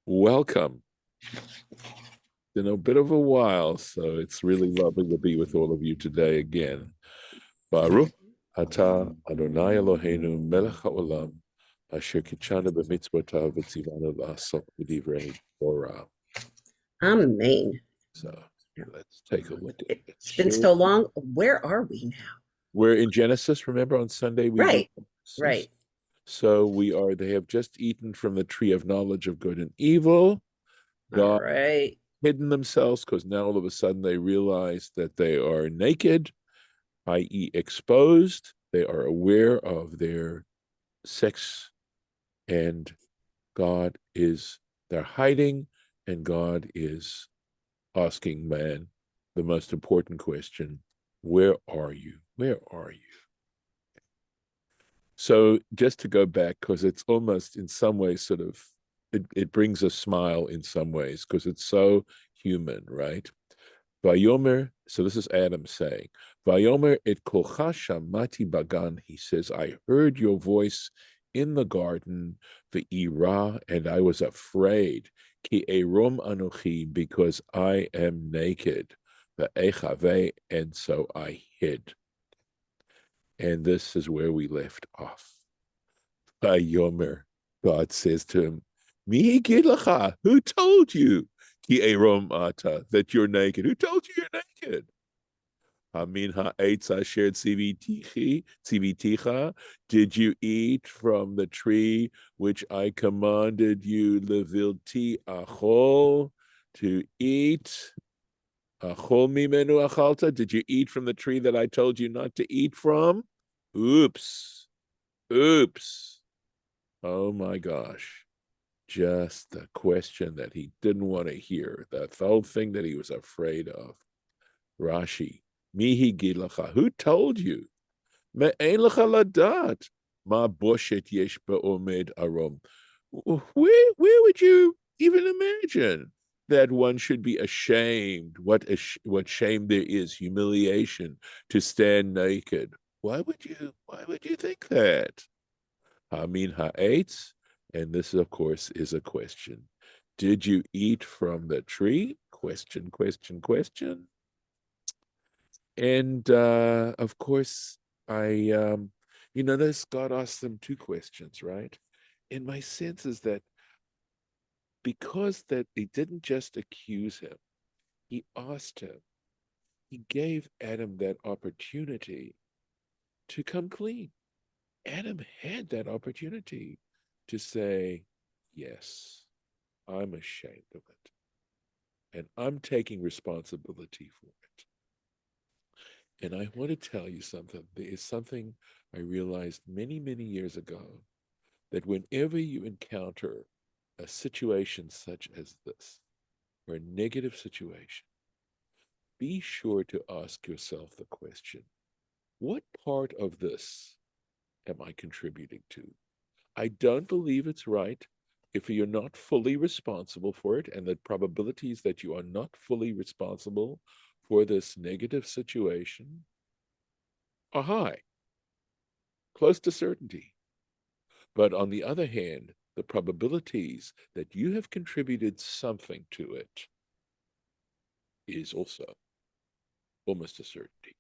Welcome. Been a bit of a while, so it's really lovely to be with all of you today again. Baruch atah Adonai Eloheinu melech haolam asher kitshanu b'mitzvotav v'tzivanu la'asok b'divrei Torah. Amen. So let's take a look at it. It's been so long. Where are we now? We're in Genesis. Remember on Sunday we did Right, Genesis? right. So they have just eaten from the tree of knowledge of good and evil. All God right. hidden themselves because now all of a sudden they realize that they are naked, i.e., exposed. They are aware of their sex, and they're hiding, and God is asking man the most important question: where are you? Where are you? So just to go back, because it's almost in some ways sort of, it brings a smile in some ways because it's so human, right? Vayomer, so this is Adam saying, Vayomer et kolcha shamati bagan, he says, I heard your voice in the garden, the ira, and I was afraid, ki erom anochi, because I am naked, the echave, and so I hid. And this is where we left off. Vayomer, God says to him, Mi lacha, who told you? Ki erom ata, that you're naked. Who told you you're naked? Hamin ha'etz asher tziviticha. Did you eat from the tree which I commanded you, levilti achol, to eat? Achol mimenu achalta. Did you eat from the tree that I told you not to eat from? Oops. Oops. Oh my gosh. Just the question that he didn't want to hear, the whole thing that he was afraid of. Rashi, mihi gilacha, who told you? Me'ein lecha ladat, ma boshet yesh be'omed arom. Where would you even imagine that one should be ashamed? What shame there is, humiliation to stand naked. Why would you think that? Hamin ha'etz, and this, of course, is a question. Did you eat from the tree? Question, question, question. And of course, you notice God asked them two questions, right? And my sense is that because that he didn't just accuse him, he asked him, he gave Adam that opportunity to come clean. Adam had that opportunity to say, yes, I'm ashamed of it. And I'm taking responsibility for it. And I want to tell you something. There is something I realized many, many years ago, that whenever you encounter a situation such as this, or a negative situation, be sure to ask yourself the question, what part of this am I contributing to? I don't believe it's right if you're not fully responsible for it, and the probabilities that you are not fully responsible for this negative situation are high, close to certainty. But on the other hand, the probabilities that you have contributed something to it is also almost a certainty.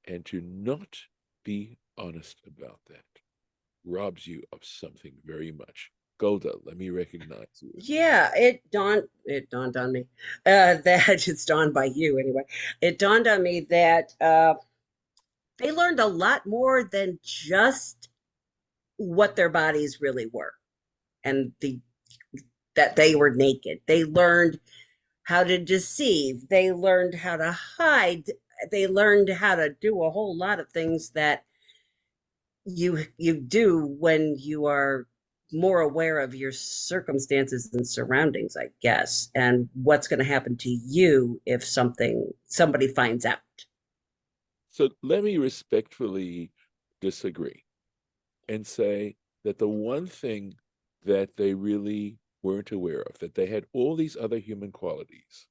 And to not be honest about that robs you of something very much. Golda, let me recognize you. Yeah, it dawned on me that it's dawned by you anyway. It dawned on me that they learned a lot more than just what their bodies really were and the that they were naked. They learned how to deceive. They learned how to hide. They learned how to do a whole lot of things that you do when you are more aware of your circumstances and surroundings, I guess, and what's going to happen to you if somebody finds out. So let me respectfully disagree and say that the one thing that they really weren't aware of, that they had all these other human qualities.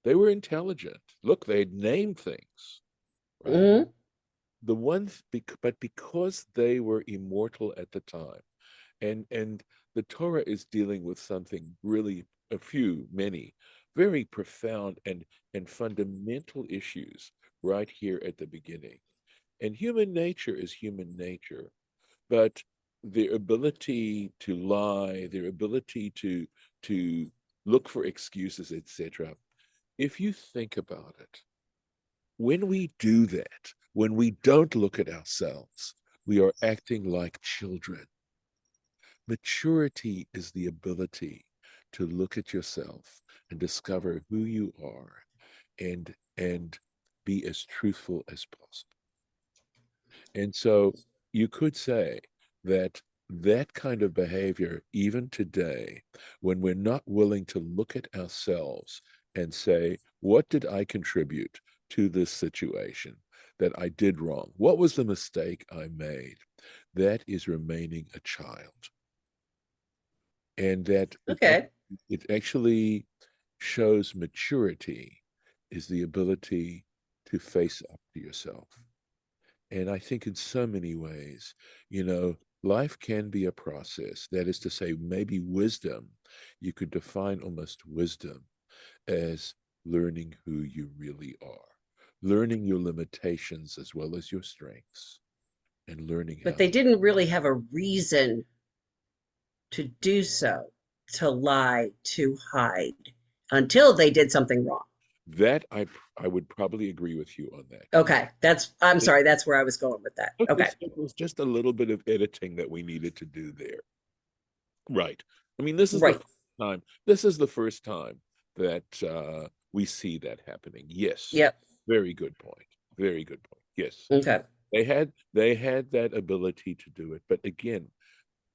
They were intelligent. Look, they had named things, right? Hmm. But because they were immortal at the time, And the Torah is dealing with something really, a few, many, very profound and fundamental issues right here at the beginning. And human nature is human nature, but their ability to lie, their ability to look for excuses, etc. If you think about it, when we do that, when we don't look at ourselves, we are acting like children. Maturity is the ability to look at yourself and discover who you are and be as truthful as possible. And so you could say that that kind of behavior, even today, when we're not willing to look at ourselves and say, what did I contribute to this situation that I did wrong? What was the mistake I made? That is remaining a child. And that Okay. it actually shows maturity is the ability to face up to yourself. And I think in so many ways, life can be a process. That is to say, maybe wisdom, you could define almost wisdom as learning who you really are, learning your limitations as well as your strengths, and learning But how they didn't really have a reason to do so, to lie, to hide, until they did something wrong. that I would probably agree with you on that. Yeah. Okay, I'm sorry, that's where I was going with that. Okay, It was just a little bit of editing that we needed to do there. Right. I mean, this is the right. first time. This is the first time that we see that happening. Yes. Yep. Very good point. Very good point. Yes. Okay. They had that ability to do it. But again,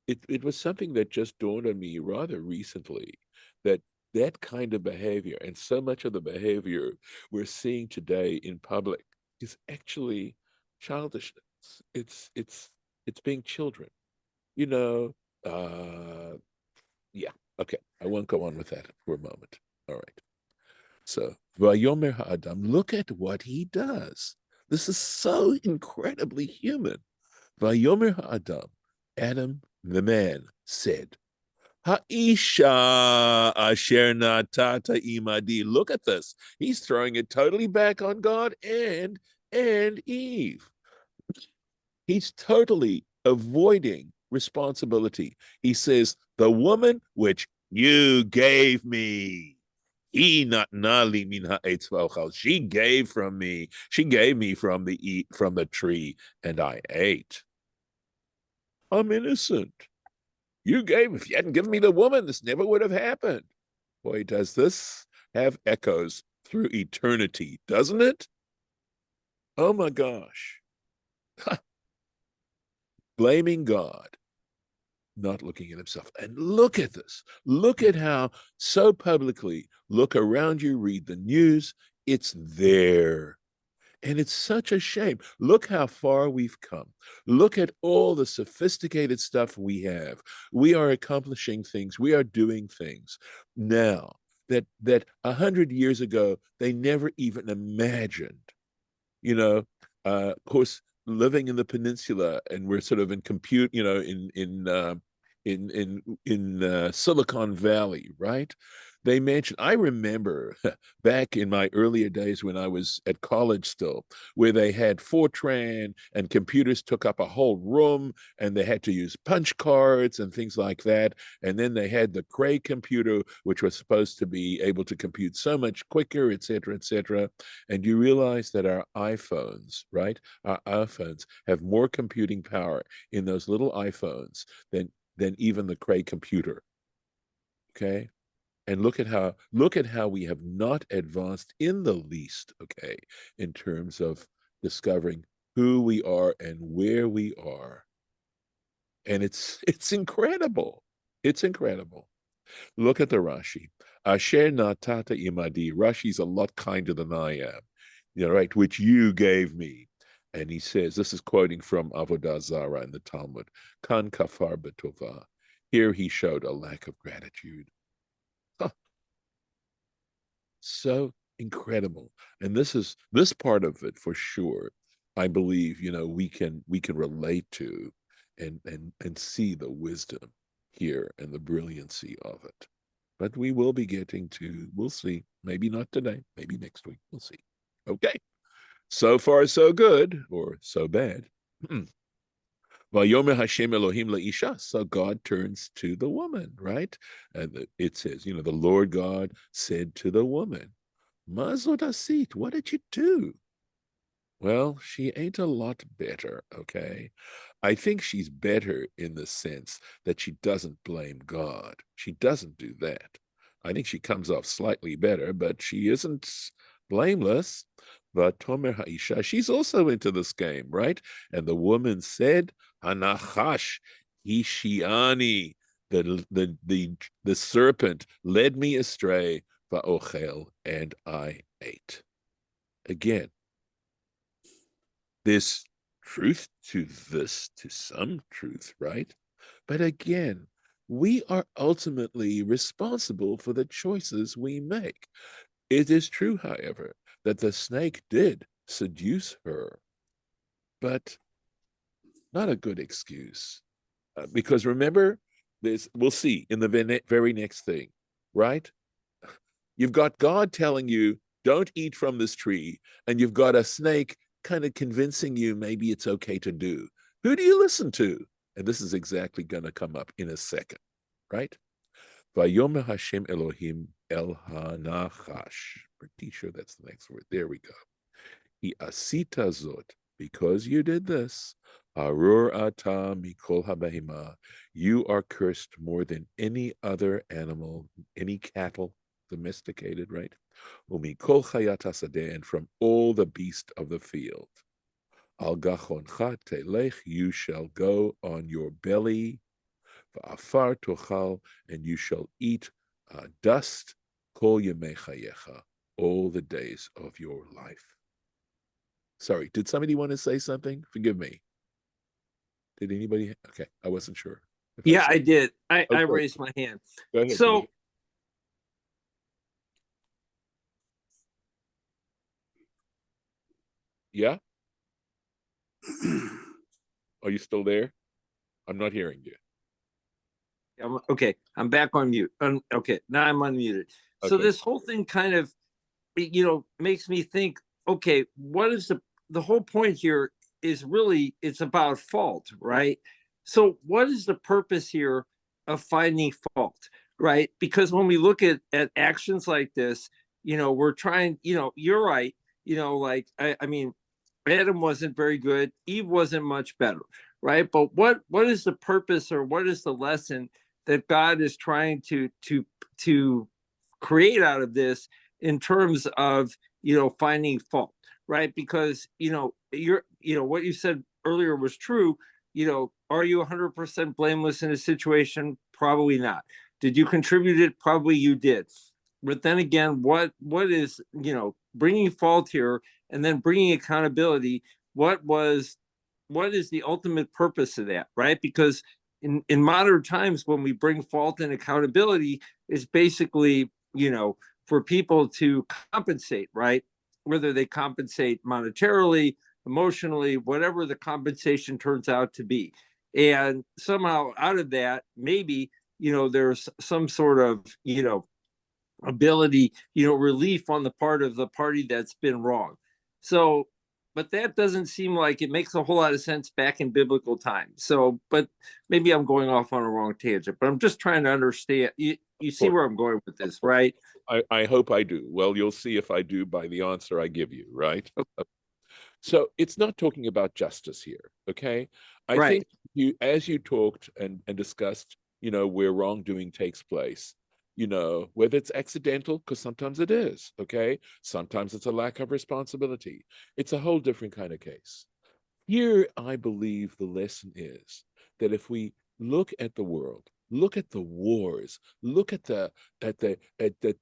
it was something that just dawned on me rather recently that that kind of behavior and so much of the behavior we're seeing today in public is actually childishness. It's being children. You know, uh yeah. Okay. I won't go on with that for a moment. All right. So, Vayomer Ha'adam, look at what he does. This is so incredibly human. Vayomer Ha'adam, Adam, the man, said, Ha'isha asher natata imadi. Look at this. He's throwing it totally back on God and Eve. He's totally avoiding responsibility. He says, the woman which you gave me. He not nali min ha'etz. She gave from me. She gave me from the tree, and I ate. I'm innocent. You gave. If you hadn't given me the woman, this never would have happened. Boy, does this have echoes through eternity, doesn't it? Oh my gosh. Blaming God, not looking at himself. And look at this. Look at how so publicly, look around you, read the news, it's there. And it's such a shame. Look how far we've come. Look at all the sophisticated stuff we have. We are accomplishing things. We are doing things now that 100 years ago they never even imagined. you know of course, living in the peninsula, and we're sort of in compute, in Silicon Valley, right? They mentioned, I remember back in my earlier days when I was at college still, where they had Fortran and computers took up a whole room and they had to use punch cards and things like that. And then they had the Cray computer, which was supposed to be able to compute so much quicker, et cetera, et cetera. And you realize that our iPhones, right? Our iPhones have more computing power in those little iPhones than even the Cray computer. Okay. And look at how we have not advanced in the least, okay, in terms of discovering who we are and where we are. And it's incredible. It's incredible. Look at the Rashi. Asher natata imadi. Rashi's a lot kinder than I am. Right, which you gave me. And he says, this is quoting from Avodah Zarah in the Talmud, Kan kafar betova. Here he showed a lack of gratitude. Huh, so incredible. And this part of it for sure, I believe, we can relate to. and see the wisdom here and the brilliancy of it. But we will be getting to, we'll see. Maybe not today, maybe next week. We'll see. Okay. So far, so good, or so bad. Vayomer Hashem Elohim Laisha. So God turns to the woman, right? And it says, the Lord God said to the woman, Mazod asit, what did you do? Well, she ain't a lot better, okay? I think she's better in the sense that she doesn't blame God. She doesn't do that. I think she comes off slightly better, but she isn't blameless. But Tomer Haisha, she's also into this game, right? And the woman said, Hanachash, Hishiani, the serpent led me astray, Va'ochel, and I ate. Again, there's truth to this, to some truth, right? But again, we are ultimately responsible for the choices we make. It is true, however, that the snake did seduce her, but not a good excuse. Because remember, we'll see in the very next thing, right? You've got God telling you, don't eat from this tree, and you've got a snake kind of convincing you maybe it's okay to do. Who do you listen to? And this is exactly going to come up in a second, right? Vayomer Hashem Elohim El Hanachash. Pretty sure that's the next word. There we go. He asita zot, because you did this. Arur ata mikol habahima. You are cursed more than any other animal, any cattle, domesticated, right? Umikol chayat hasadeh, and from all the beast of the field. Al gachoncha telech, you shall go on your belly. Va'afar tochal, and you shall eat dust. Kol yemei chayecha, all the days of your life. Sorry, did somebody want to say something? Forgive me. Did anybody? Okay, I wasn't sure. Yeah, I did. I Okay. raised my hand. Go ahead. So, yeah, are you still there? I'm not hearing you. okay, I'm back on mute. Okay, now I'm unmuted. So Okay. this whole thing kind of, makes me think, okay, what is the whole point here is really, it's about fault, right? So what is the purpose here of finding fault, right? Because when we look at actions like this, we're trying, you're right, like, I mean, Adam wasn't very good, Eve wasn't much better, right? But what is the purpose, or what is the lesson that God is trying to create out of this in terms of finding fault, right? Because you're what you said earlier was true. Are you 100% blameless in a situation? Probably not. Did you contribute it? Probably you did. But then again, what is bringing fault here, and then bringing accountability? What is the ultimate purpose of that, right? Because in modern times, when we bring fault and accountability, is basically for people to compensate, right? Whether they compensate monetarily, emotionally, whatever the compensation turns out to be. And somehow out of that, maybe, there's some sort of, ability, relief on the part of the party that's been wrong. So, but that doesn't seem like it makes a whole lot of sense back in biblical times. So, but maybe I'm going off on a wrong tangent, but I'm just trying to understand. You see where I'm going with this, right? I hope I do. Well, you'll see if I do by the answer I give you, right? So it's not talking about justice here, okay? I Right. think as you talked and discussed, where wrongdoing takes place, whether it's accidental, because sometimes it is, okay? Sometimes it's a lack of responsibility. It's a whole different kind of case. Here, I believe the lesson is that if we look at the world, look at the wars, look at the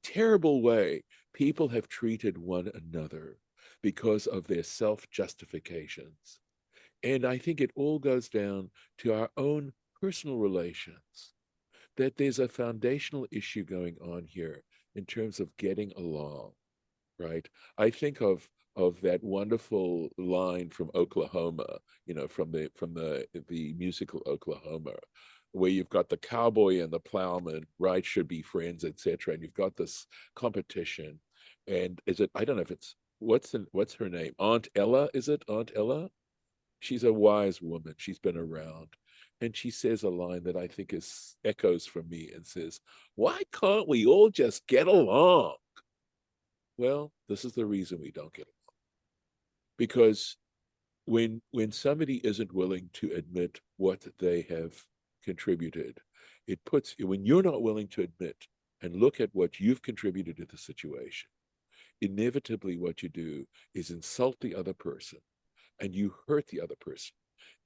terrible way people have treated one another because of their self-justifications. And I think it all goes down to our own personal relations, that there's a foundational issue going on here in terms of getting along, right? I think of of that wonderful line from Oklahoma, from the musical Oklahoma, where you've got the cowboy and the plowman, right, should be friends, etc. And you've got this competition. And I don't know if it's what's her name? Aunt Ella, is it Aunt Ella? She's a wise woman. She's been around. And she says a line that I think is echoes from me and says, why can't we all just get along? Well, this is the reason we don't get along. Because when somebody isn't willing to admit what they have contributed, when you're not willing to admit and look at what you've contributed to the situation, inevitably what you do is insult the other person, and you hurt the other person,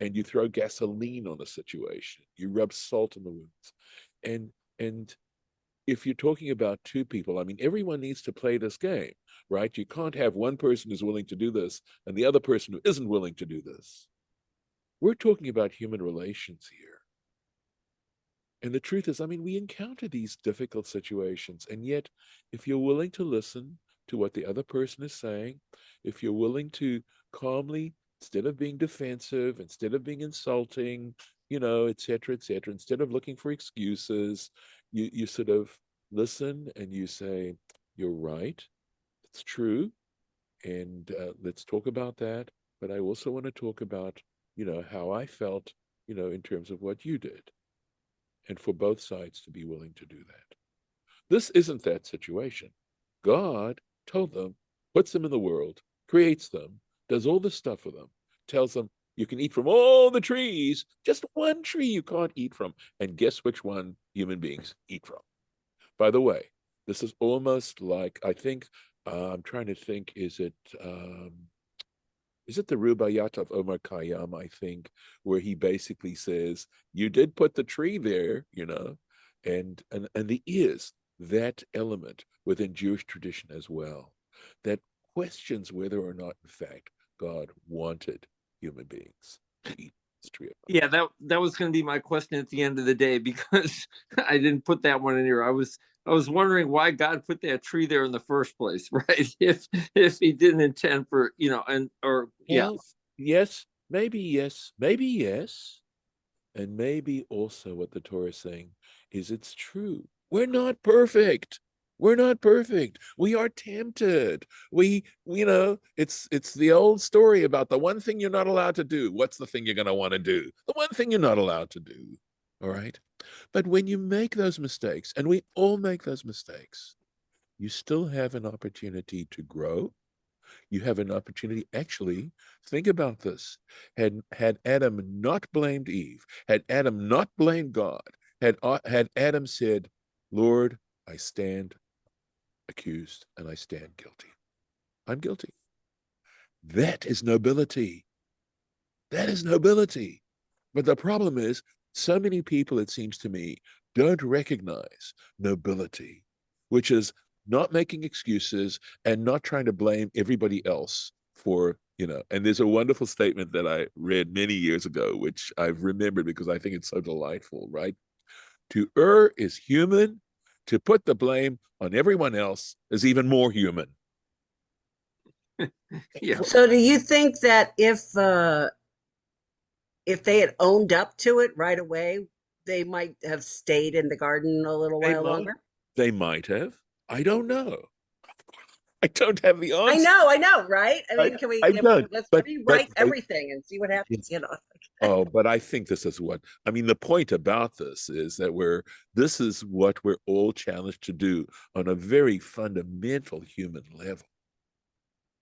and you throw gasoline on the situation, you rub salt in the wounds. And if you're talking about two people, I mean, everyone needs to play this game, right? You can't have one person who's willing to do this and the other person who isn't willing to do this. We're talking about human relations here. And the truth is, I mean, we encounter these difficult situations. And yet, if you're willing to listen to what the other person is saying, if you're willing to calmly, instead of being defensive, instead of being insulting, et cetera, instead of looking for excuses, you sort of listen and you say, you're right, it's true. And let's talk about that. But I also want to talk about, how I felt, in terms of what you did. And for both sides to be willing to do that. This isn't that situation. God told them, puts them in the world, creates them, does all this stuff for them, tells them, you can eat from all the trees, just one tree you can't eat from. And guess which one human beings eat from? By the way, this is almost like, I think, I'm trying to think, is it the Rubaiyat of Omar Khayyam, I think, where he basically says, you did put the tree there, and there is that element within Jewish tradition as well, that questions whether or not, in fact, God wanted human beings to eat this tree. Yeah, that was going to be my question at the end of the day, because I didn't put that one in here. I was wondering why God put that tree there in the first place, right? If he didn't intend for, Well, yes, maybe yes, and maybe also what the Torah is saying is it's true. We're not perfect. We're not perfect. We are tempted. It's the old story about the one thing you're not allowed to do. What's the thing you're going to want to do? The one thing you're not allowed to do. All right. But when you make those mistakes, and we all make those mistakes, you still have an opportunity to grow. You have an opportunity. Actually, think about this. Had Adam not blamed Eve, had Adam not blamed God, had Adam said, Lord, I stand accused and I stand guilty. I'm guilty. That is nobility. That is nobility. But the problem is, so many people, it seems to me, don't recognize nobility, which is not making excuses and not trying to blame everybody else for, and there's a wonderful statement that I read many years ago, which I've remembered because I think it's so delightful, right? To err is human. To put the blame on everyone else is even more human. Yeah. So do you think that if they had owned up to it right away, they might have stayed in the garden a little while longer? They might have. I don't know. I don't have the answer. I know, right? I mean, I don't. let's But rewrite everything and see what happens. Oh, but I think this is the point about this is that this is what we're all challenged to do on a very fundamental human level.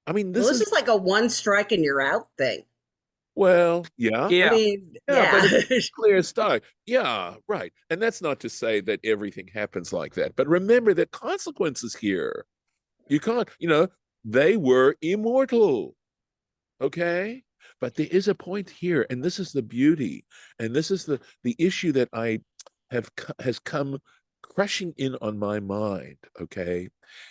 I mean, Well, this is like a one strike and you're out thing. Well, yeah. Yeah. I mean, But it's clear start. Yeah, right. And that's not to say that everything happens like that. But remember the consequences here. You can't, they were immortal. Okay? But there is a point here, and this is the beauty, and this is the issue that has come crushing in on my mind, okay,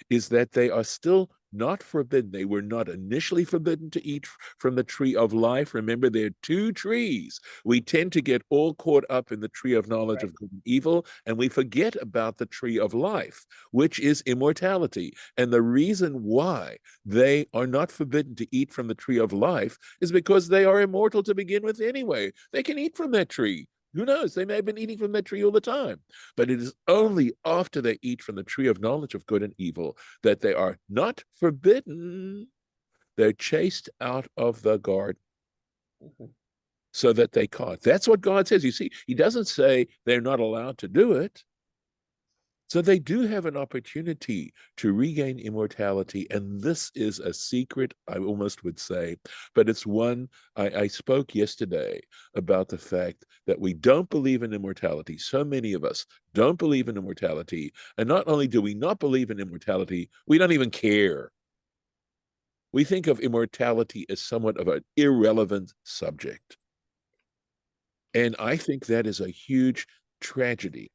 is that they are still not forbidden. They were not initially forbidden to eat from the tree of life. Remember, there are two trees. We tend to get all caught up in the tree of knowledge Right. of good and evil, and we forget about the tree of life, which is immortality. And the reason why they are not forbidden to eat from the tree of life is because they are immortal to begin with anyway. They can eat from that tree. Who knows? They may have been eating from that tree all the time. But it is only after they eat from the tree of knowledge of good and evil that they are not forbidden. They're chased out of the garden so that they can't. That's what God says. You see, he doesn't say they're not allowed to do it. So they do have an opportunity to regain immortality. And this is a secret, I almost would say, but it's one I spoke yesterday about the fact that we don't believe in immortality. So many of us don't believe in immortality. And not only do we not believe in immortality, we don't even care. We think of immortality as somewhat of an irrelevant subject. And I think that is a huge tragedy.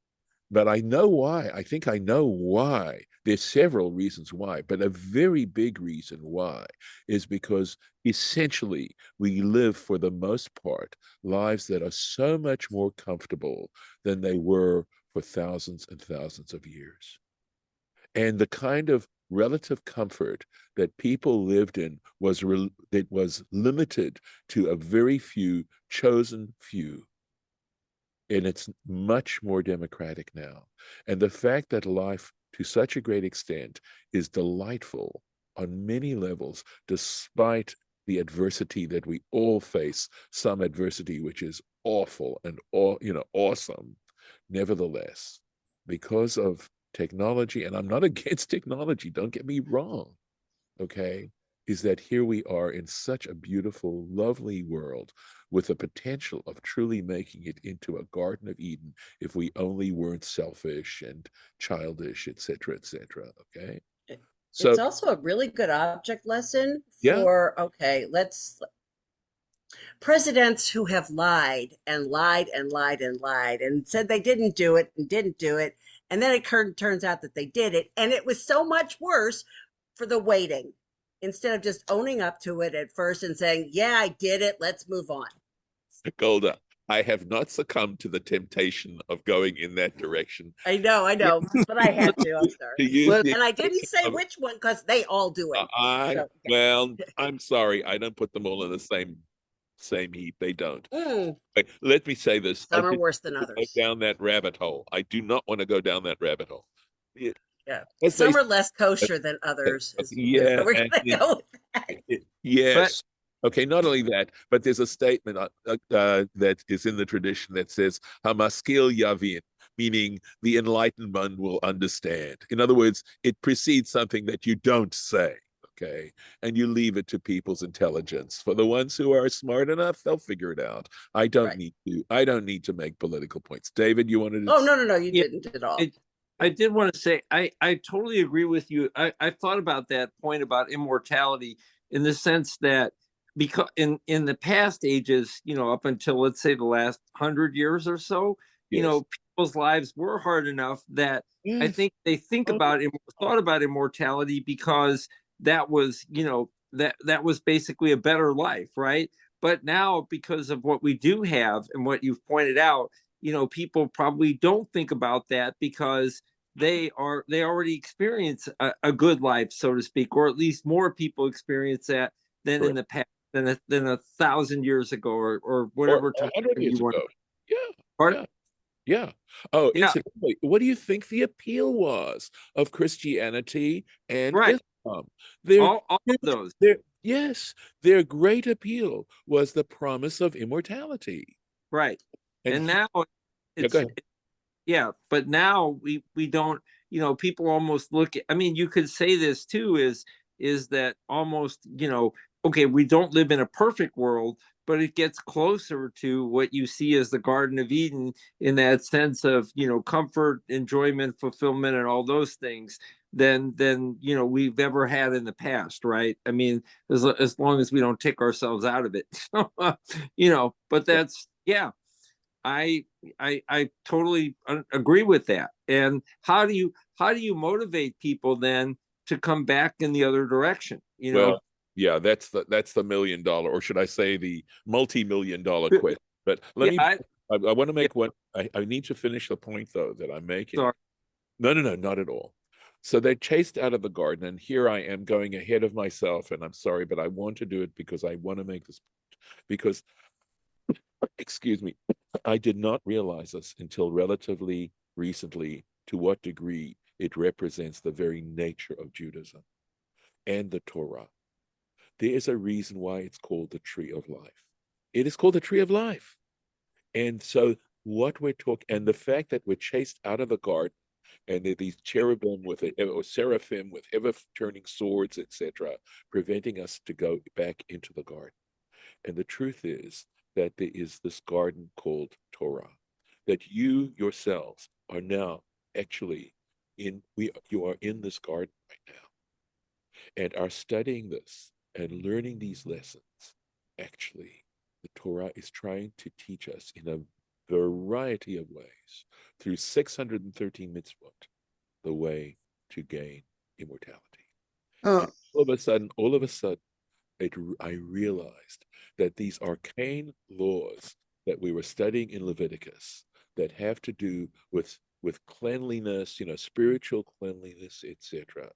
But I know why. I think I know why. There's several reasons why, but a very big reason why is because essentially we live, for the most part, lives that are so much more comfortable than they were for thousands and thousands of years. And the kind of relative comfort that people lived in was that was limited to a very few chosen few, and it's much more democratic now. And the fact that life, to such a great extent, is delightful on many levels, despite the adversity that we all face, some adversity which is awful and awesome, nevertheless, because of technology, and I'm not against technology, don't get me wrong, okay, is that here we are in such a beautiful, lovely world with the potential of truly making it into a Garden of Eden if we only weren't selfish and childish, etc., etc. Okay. It's So also a really good object lesson yeah, for, okay, let's presidents who have lied and lied and lied and lied and said they didn't do it and didn't do it. And then it turns out that they did it. And it was so much worse for the waiting instead of just owning up to it at first and saying, yeah, I did it. Let's move on. Golda, I have not succumbed to the temptation of going in that direction. I know, but I had to. I'm To sorry. use Let, the And I didn't expression say of which one because they all do it. I, So, well, I'm sorry, I don't put them all in the same heap. They don't. yeah. Let me say this. I Some are did worse than not go others. down that rabbit hole. I do not want to go down that rabbit hole. Yeah, Yeah. as they Some say, are less kosher than others, is yeah, where we're and going to go with that. but yes. Okay, not only that, but there's a statement that is in the tradition that says "Hamaskil Yavin," meaning the enlightened one will understand. In other words, it precedes something that you don't say. Okay, and you leave it to people's intelligence. For the ones who are smart enough, they'll figure it out. I don't Right. need to. I don't need to make political points. David, you wanted Oh, to? no, no, no, you yeah, didn't at all. it, I did want to say I totally agree with you. I thought about that point about immortality in the sense that because in the past ages, up until let's say the last 100 years or so, Yes. people's lives were hard enough that I Yes. think they Oh, thought about immortality because that was that was basically a better life, right? But now because of what we do have and what you've pointed out, people probably don't think about that because they already experience a good life, so to speak, or at least more people experience that than in correct. the past, than 1,000 years ago, or Or whatever time 100 you years want. ago. Yeah. Pardon? Yeah. Yeah. Oh, Yeah, incidentally, what do you think the appeal was of Christianity and right. Islam? Their, All of those, yes, their great appeal was the promise of immortality. right. And And now yeah, go it's ahead. yeah, but now we don't, people almost look at, I mean, you could say this too, is that almost, okay, we don't live in a perfect world, but it gets closer to what you see as the Garden of Eden in that sense of, comfort, enjoyment, fulfillment, and all those things than we've ever had in the past, right? I mean, as long as we don't take ourselves out of it. But Yeah. that's, yeah, I I totally agree with that. And how do you motivate people then to come back in the other direction, you know? Well, yeah, that's the $1 million, or should I say the multi-million-dollar question. But let Yeah, me, I want to yeah, make one. I need to finish the point though that I'm making. sorry. No, no, no, not at all. So they're chased out of the garden, and here I am going ahead of myself, and I'm sorry, but I want to do it because I want to make this, because, excuse me, I did not realize this until relatively recently to what degree it represents the very nature of Judaism and the Torah. There is a reason why it's called the tree of life. It is called the tree of life. And so what we're talking, and the fact that we're chased out of the garden, and there are these cherubim with it, or seraphim with ever turning swords, etc., preventing us to go back into the garden. And the truth is that there is this garden called Torah, that you yourselves are now actually you are in this garden right now and are studying this and learning these lessons. Actually, the Torah is trying to teach us in a variety of ways through 613 mitzvot the way to gain immortality. Uh, And all of a sudden, I realized that these arcane laws that we were studying in Leviticus that have to do with cleanliness, spiritual cleanliness, etc.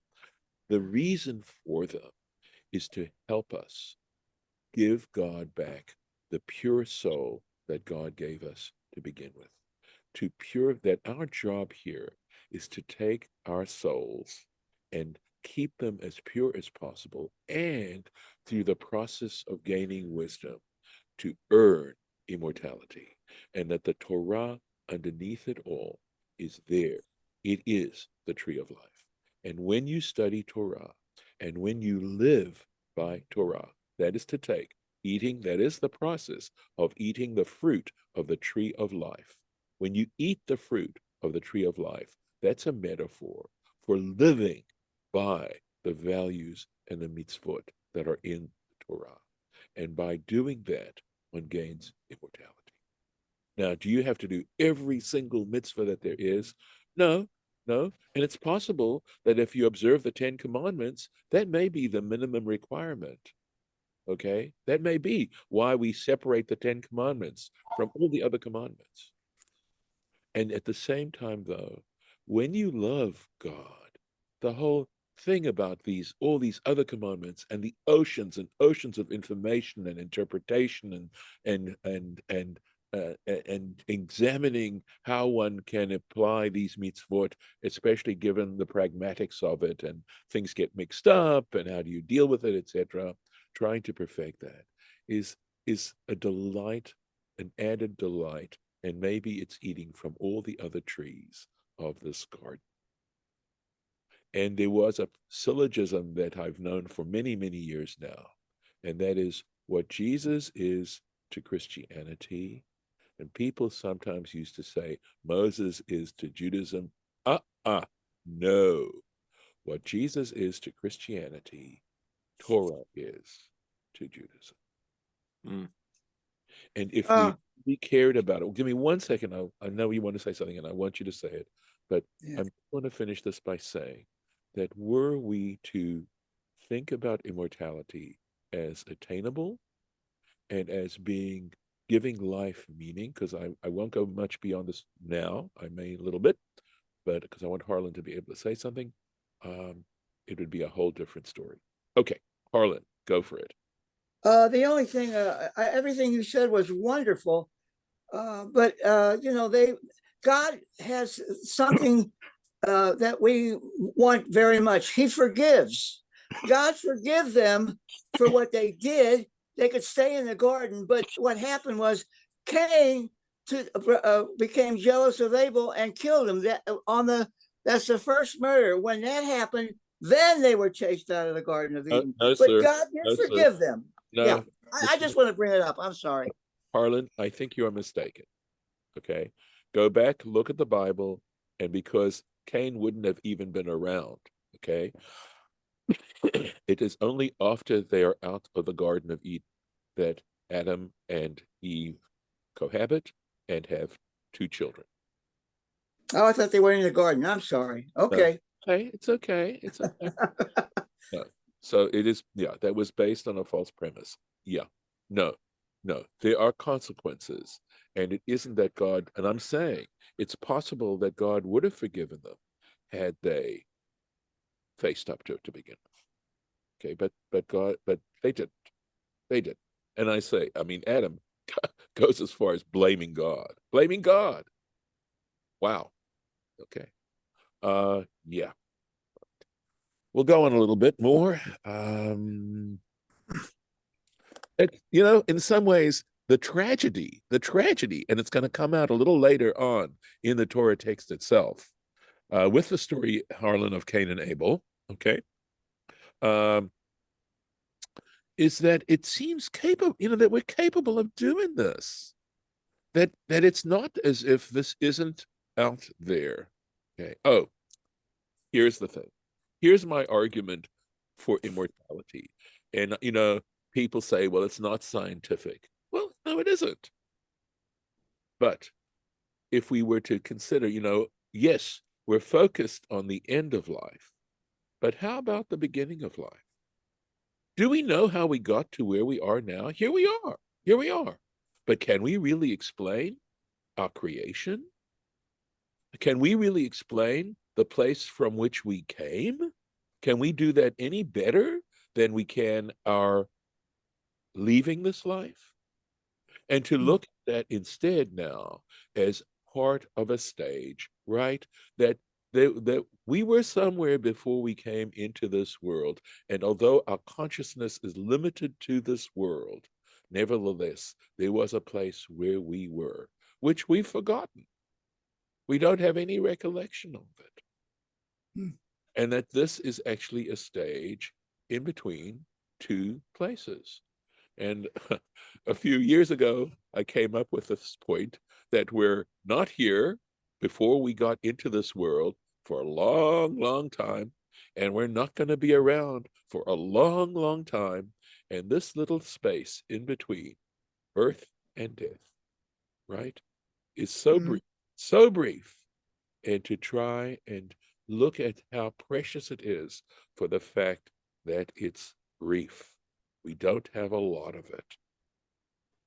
The reason for them is to help us give God back the pure soul that God gave us to begin with. That our job here is to take our souls and keep them as pure as possible, and through the process of gaining wisdom, to earn immortality. And that the Torah underneath it all is there. It is the tree of life. And when you study Torah and when you live by Torah, that is to take eating, that is the process of eating the fruit of the tree of life. When you eat the fruit of the tree of life, that's a metaphor for living by the values and the mitzvot that are in the Torah. And by doing that, one gains immortality. Now, do you have to do every single mitzvah that there is? No, no. And it's possible that if you observe the 10 Commandments, that may be the minimum requirement. Okay? That may be why we separate the 10 Commandments from all the other commandments. And at the same time, though, when you love God, the whole thing about all these other commandments and the oceans and oceans of information and interpretation and examining how one can apply these mitzvot, especially given the pragmatics of it, and things get mixed up, and how do you deal with it, etc. Trying to perfect that is a delight, an added delight, and maybe it's eating from all the other trees of this garden. And there was a syllogism that I've known for many, many years now, and that is what Jesus is to Christianity. And people sometimes used to say Moses is to Judaism. No. What Jesus is to Christianity, Torah is to Judaism. Mm. And if we cared about it, give me 1 second. I know you want to say something, and I want you to say it, but yeah. I'm going to finish this by saying that were we to think about immortality as attainable and as giving life meaning, because I won't go much beyond this now. I may a little bit, but because I want Harlan to be able to say something, it would be a whole different story. Okay, Harlan, go for it. The only thing, everything you said was wonderful, but God has something that we want very much. He forgives. God forgive them for what they did. They could stay in the garden, but what happened was Cain became jealous of Abel and killed him. That's the first murder. When that happened, then they were chased out of the Garden of Eden. No, But sir. God did No, sir. forgive them. No, Yeah, I just want to bring it up. I'm sorry. Harlan, I think you are mistaken. Okay, go back, look at the Bible, and because Cain wouldn't have even been around, okay, it is only after they are out of the Garden of Eden that Adam and Eve cohabit and have 2 children. Oh, I thought they were in the garden. I'm sorry. Okay. okay. It's okay. It's okay. No. So it is, yeah, that was based on a false premise. Yeah. No, no. There are consequences. And it isn't that God, and I'm saying it's possible that God would have forgiven them had they faced up to it to begin with. Okay, but they didn't. They didn't. And I say, I mean, Adam goes as far as blaming God. Blaming God. Wow. Okay. Yeah. We'll go on a little bit more. In some ways, the tragedy, and it's going to come out a little later on in the Torah text itself, with the story, Harlan, of Cain and Abel, okay, um, is that it seems capable, that we're capable of doing this. That it's not as if this isn't out there. Okay. Oh, here's the thing. Here's my argument for immortality. And people say, well, it's not scientific. Well, no, it isn't. But if we were to consider, yes, we're focused on the end of life, but how about the beginning of life? Do we know how we got to where we are now? Here we are. Here we are. But can we really explain our creation? Can we really explain the place from which we came? Can we do that any better than we can our leaving this life? And to look at that instead now as part of a stage, right? That we were somewhere before we came into this world. And although our consciousness is limited to this world, nevertheless, there was a place where we were, which we've forgotten. We don't have any recollection of it. And that this is actually a stage in between two places. And a few years ago, I came up with this point that we're not here before we got into this world for a long, long time, and we're not going to be around for a long, long time. And this little space in between birth and death, right, is so brief. And to try and look at how precious it is for the fact that it's brief. We don't have a lot of it.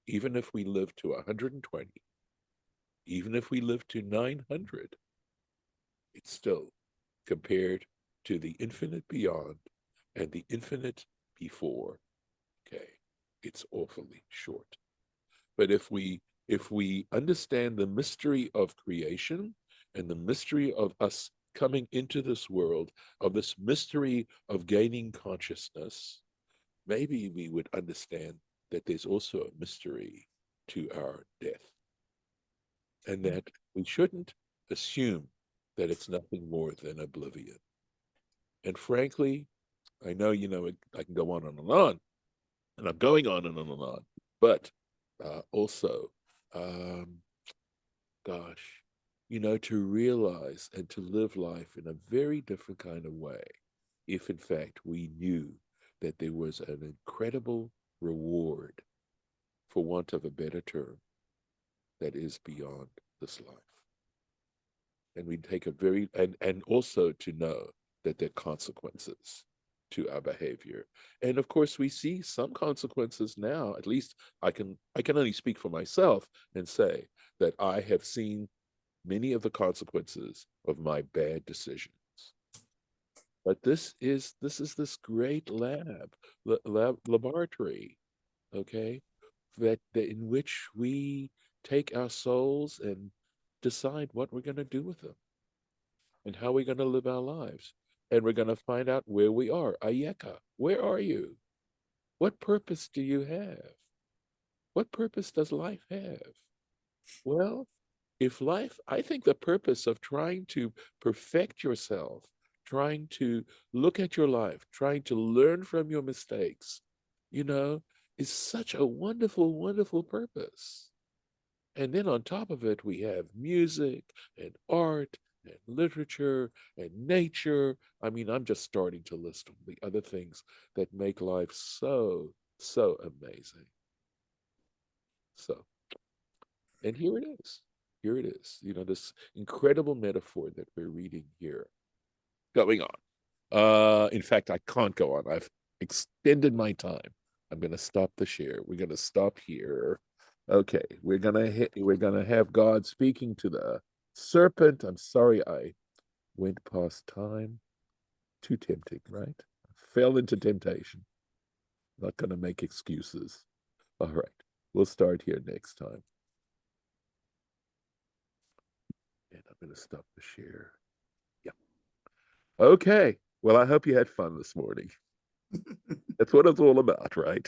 Even if we live to 120, even if we live to 900, it's still, compared to the infinite beyond and the infinite before, okay, it's awfully short. But if we understand the mystery of creation and the mystery of us coming into this world, of this mystery of gaining consciousness, maybe we would understand that there's also a mystery to our death, and that we shouldn't assume that it's nothing more than oblivion. And frankly, I know, I can go on and on, and I'm going on and on and on, but also, um, gosh, to realize and to live life in a very different kind of way, if in fact we knew that there was an incredible reward, for want of a better term, that is beyond this life. And we take a very, and also to know that there are consequences to our behavior. And of course, we see some consequences now. At least I can only speak for myself and say that I have seen many of the consequences of my bad decisions. But this is this great laboratory, okay, that in which we take our souls and decide what we're going to do with them and how we're going to live our lives. And we're going to find out where we are. Ayeka, where are you? What purpose do you have? What purpose does life have? Well, I think the purpose of trying to perfect yourself, trying to look at your life, trying to learn from your mistakes, is such a wonderful, wonderful purpose. And then on top of it, we have music and art and literature and nature. I mean, I'm just starting to list the other things that make life so, so amazing. So, and here it is. Here it is. This incredible metaphor that we're reading here. going on. In fact, I can't go on. I've extended my time. I'm going to stop the share. We're going to stop here. Okay, we're gonna have God speaking to the serpent. I'm sorry I went past time. Too tempting, right? Fell into temptation. Not going to make excuses. All right, we'll start here next time. And I'm going to stop the share. Yeah. Okay. Well, I hope you had fun this morning. That's what it's all about, right?